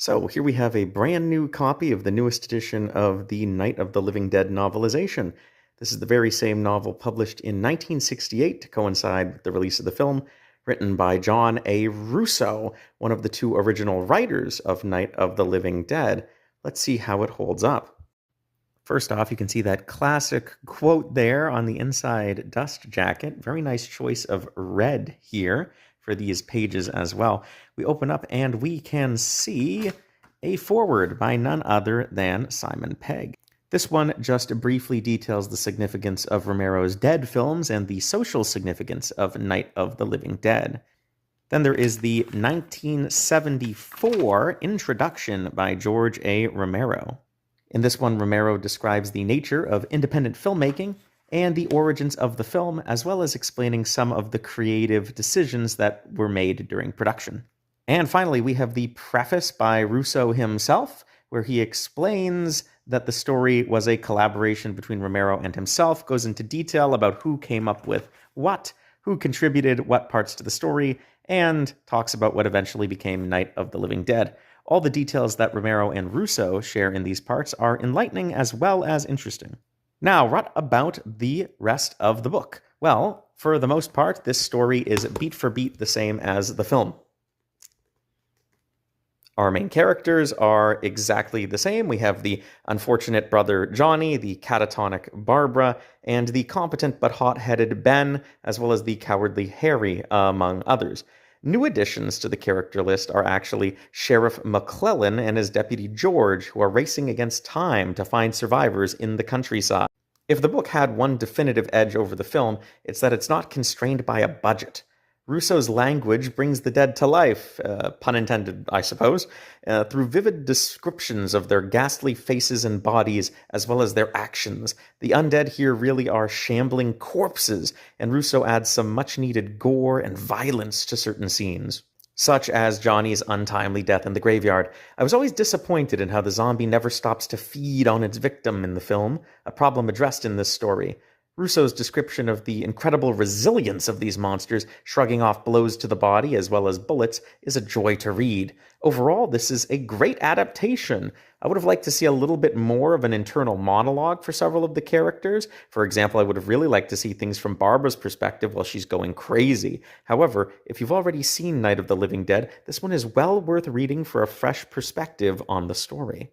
So here we have a brand new copy of the newest edition of the Night of the Living Dead novelization. This is the very same novel published in 1968 to coincide with the release of the film, written by John A. Russo, one of the two original writers of Night of the Living Dead. Let's see how it holds up. First off, you can see that classic quote there on the inside dust jacket. Very nice choice of red here for these pages as well. We open up and we can see a foreword by none other than Simon Pegg. This one just briefly details the significance of Romero's Dead films and the social significance of Night of the Living Dead. Then there is the 1974 introduction by George A. Romero. In this one, Romero describes the nature of independent filmmaking and the origins of the film, as well as explaining some of the creative decisions that were made during production. And finally, we have the preface by Russo himself, where he explains that the story was a collaboration between Romero and himself, goes into detail about who came up with what, who contributed what parts to the story, and talks about what eventually became Night of the Living Dead. All the details that Romero and Russo share in these parts are enlightening as well as interesting. Now, what about the rest of the book? Well, for the most part, this story is beat for beat the same as the film. Our main characters are exactly the same. We have the unfortunate brother Johnny, the catatonic Barbara, and the competent but hot-headed Ben, as well as the cowardly Harry, among others. New additions to the character list are actually Sheriff McClellan and his deputy George, who are racing against time to find survivors in the countryside. If the book had one definitive edge over the film, it's that it's not constrained by a budget. Russo's language brings the dead to life, pun intended, I suppose, through vivid descriptions of their ghastly faces and bodies, as well as their actions. The undead here really are shambling corpses, and Russo adds some much-needed gore and violence to certain scenes, such as Johnny's untimely death in the graveyard. I was always disappointed in how the zombie never stops to feed on its victim in the film, a problem addressed in this story. Russo's description of the incredible resilience of these monsters, shrugging off blows to the body as well as bullets, is a joy to read. Overall, this is a great adaptation. I would have liked to see a little bit more of an internal monologue for several of the characters. For example, I would have really liked to see things from Barbara's perspective while she's going crazy. However, if you've already seen Night of the Living Dead, this one is well worth reading for a fresh perspective on the story.